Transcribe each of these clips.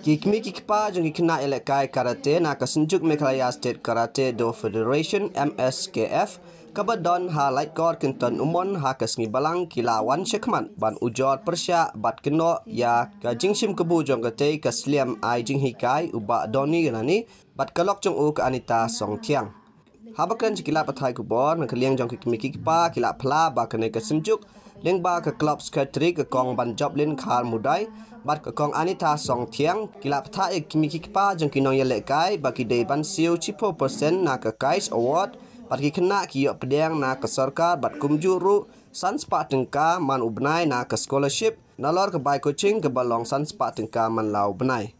Kikmi kikpa jong kena elekai karate na kasenjuk Meghalaya State Karate Do Federation MSKF kabadon ha light kor kinton umon ha kasngi balang kilawan syekman ban ujor persya bat keno ya ka jingsim kebu jong kate kasliam ai jing hikai uba doni ganani bat kalok jong u ka Anita Songtiang habakan jikila pathai kubor na kaliang jong kikmi kikpa kila phla ba kane kasenjuk leng ba ka club secretary ka kong ban job lin khal mudai bat ka kong Anita Songtiang kila pathai kikmi kikpa jong kinong yelekai ba ki dei ban siu 10% na ka kais award bat ki kena ki yok pedang na ka sarkar bat kumjuru sanspa tengka man ubnai na ka scholarship nalor ka bai coaching ka balong sanspa tengka man lau benai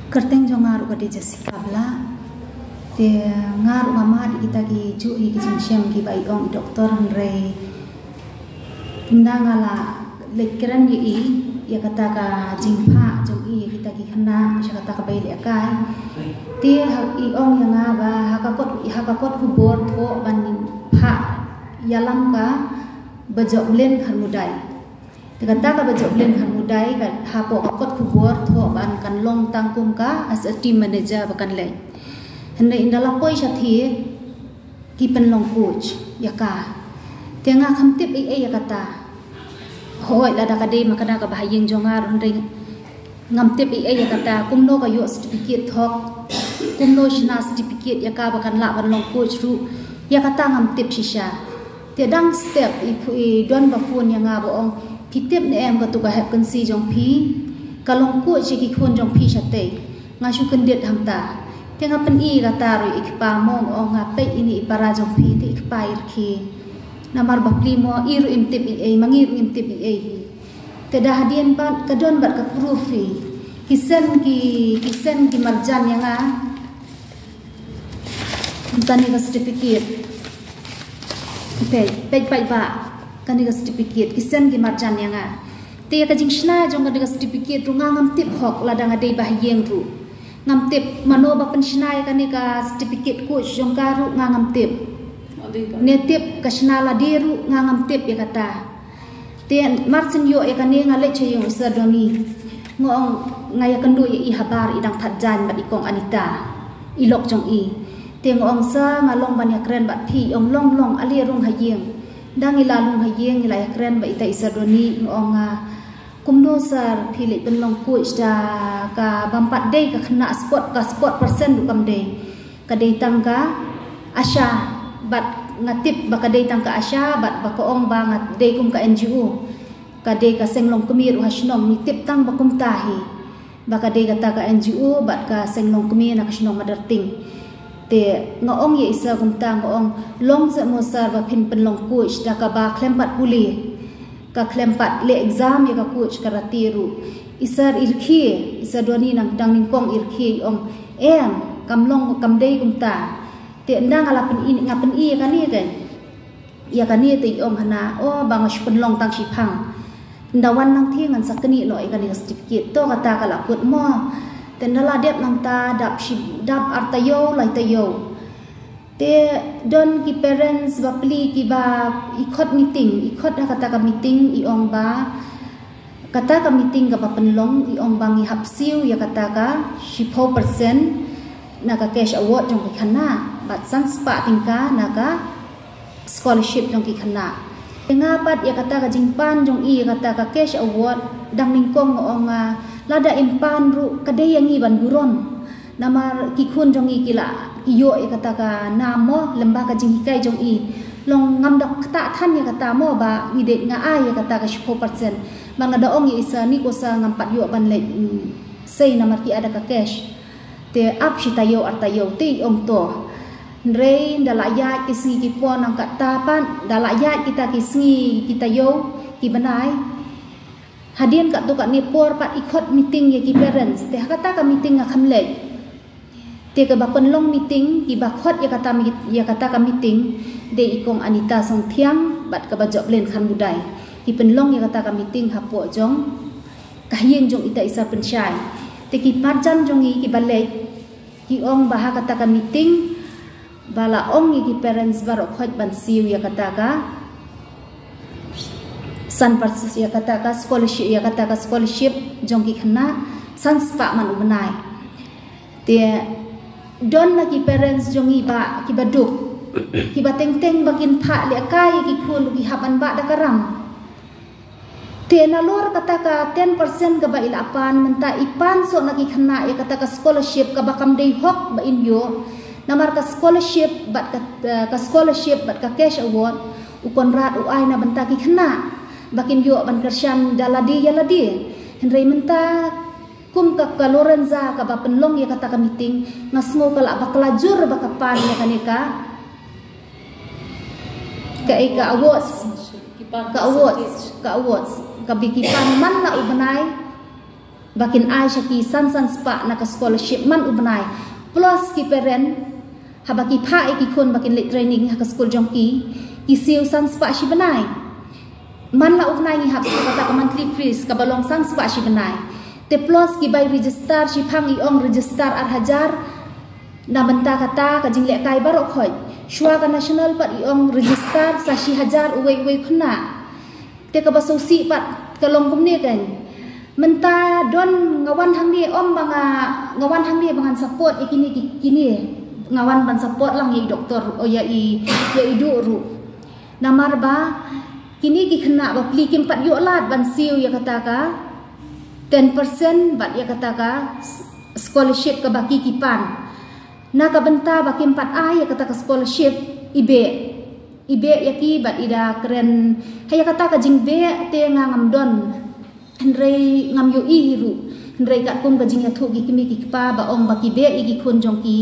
kerteng jong ngaru ka di Jessica bla te ngaru mama di kita ki ju ki jingsyam ki bai ong doktor Andre ndangala lekran yi ya kata ka jingpa jong i kita ki khana sya kata ka bai le kai ti i ong yang ba hakakot kubor tho ban pha yalam ka bajok len khan mudai ti kata ka bajok len khan mudai ka hapo kakot kubor tho ban kan long tangkum ka as a team manager bakan le hande indala poi sya thi ki pen long coach ya ka tenga kham tip ya kata hoi la da kade makana ka bahayeng jongar hande ngam tip ya kata kumno ka yo certificate thok kumno shina certificate ya ka bakan la ban long coach ru ya kata ngam tip shisha te dang step i don ba phone ya nga bo ong pitip ne em ka tu ka hep kan si jong phi ka long coach ki khon jong phi sate nga shu kan det ham ta te nga pen i kata ru ikpa mong ong nga pe ini ipara jong phi te ikpa ir khi namar bapli mo iru imtip mangir imtip te dah hadian pan kadon bat ka profi kisen ki marjan yang tani ka certificate pej ba tani ka certificate kisen ki marjan yang te ka jingshna jong ka certificate ru ngam tip hok ladang ade bahyeng ru ngam tip mano ba penshna ka ni ka certificate coach jong ka ru ngam tip netip kasnala diru ngam tip ya kata te marsin yo ya kane ngale chayong sadoni ngong ngaya kendu ya i habar idang thatjan bat ikong Anita ilok jong i te ngong sa ngalong ban ya kren bat phi ong long ali rong hayeng dang ila long hayeng ila ya kren ba ita isadoni ngong kumno sar phi le pen long coach da ka bampat dei ka khna sport persen du kam dei ka dei tangka asya bat ngatip baka dei tangka asya bat baka ong ba ngat dei kum ka NGO ka dei ka senglong kumir hasnom ni tip tang bakum tahi baka dei kata ka NGO bat ka senglong kumir na kasnom madarting te ngaong ye isa kum tang ong long se mosar ba pin pen long coach da ka ba klempat puli ka klempat le exam ya ka coach karate ru isar irkhi isa doni nang dang ningkong irkhi ong em kamlong kam dei kum ta te ndang ala pen ini ngapen i kan ni kan ya kan ni te om hana o bang shpun long tang shi phang ndawan nang thi ngan sakni no i kan ni certificate to kata kala put mo te ndala dep nang ta dap shi dap artayo lai tayo te don ki parents bapli ki ba ikot meeting ikot kata ka meeting i ong ba kata ka meeting ka penlong i ong bang i hapsiu ya kata ka 10% na ka cash award jong ki khana bat sanspa tingka naga scholarship jong ki khana ngapat ya kata ka jingpan jong i kata ka cash award dang ningkong ong lada impan ru kade yang i ban buron namar ki khun jong i kila iyo ya kata ka namo lembah ka jingkai jong i long ngam dak ta than ya kata mo ba ide nga ai ya kata ka 10% bang ada ong i isa ni ko sa ngampat yo ban le sei namar ki ada ka cash te ap shitayo artayo ti om to Ndre dalayat kisngi kipon ang katapan dalayat kita kisngi kita yo ki banai hadian kat tu kat nepor pat ikut meeting ya ki parents te kata ka meeting nga khamle te ka bapen long meeting ki bakhot ya kata ka meeting de ikong Anita Songtiang bat ka bajok len khan budai ki penlong ya kata ka meeting hapo jong kahyeng jong ita isa pensyai te ki parjan jong i ki balek ki ong baha kata ka meeting bala ong ki parents barok khot ban siu ya kata ka san parsis ya kata ka scholarship jong ki khana sanspa man ubenai dia don lagi parents jongi ba ki baduk ki bateng-teng bakin pha le kai ki khul ki haban ba da karam tena lor kata ka 10% ka ba ilapan menta ipan so nagi khana ya kata ka scholarship ka bakam dei hok ba inyo namar ka scholarship bat ka scholarship bat ka cash award ukon rat uai na benta ki khana bakin yo ban kersyam daladi yaladi henry menta kum ka Lorenza ka ba penlong ya kata ka meeting ngasmo kala ba kelajur ba kapan ya kanika ka awards ka bikipan man na ubenai bakin ai syaki san spa na ka scholarship man ubenai plus ki parent habaki pha ki kon bakin late training ha ka school jongki ki siu san spa shi benai man na ubenai ni hab kata ka monthly fees ka balong san spa shi benai te plus ki bay register si phang i ong register ar hajar na benta kata ka jingle kai barok khoi shua ka national pat i ong register sa si hajar uwe khna te ka basosi pat ka long kumne kan menta don ngawan hang ni om banga ngawan hang ni bangan support kini ngawan ban support lang i doktor o ya i du ru namar ba kini ki khna ba pli kim pat yo lat ban siu ya kata ka 10% bat ya kata ka scholarship ka baki kipan na ka benta baki 4 ai ya kata ka scholarship ibe yaki bat ida keren haya kata ka jingbe te ngam don henry ngam yo iru henry kat kum ka jing ya thu ki kimi ki pa ba ong baki be igi khun jongki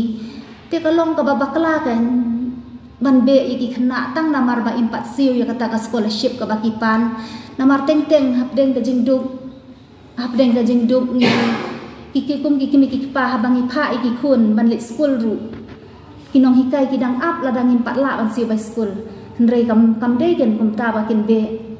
te kalong ka babakla kan ban be igi khna tang namar ba impat siu ya kata ka scholarship ka baki pan namar teng hapden ka jingduk habdeng gajing duk ni kikikum kikimi kikipa habangi pha iki kun ban lit school ru kinong hikai kidang up ladang impat la ban si by school henry kam dei gen kum ta bakin be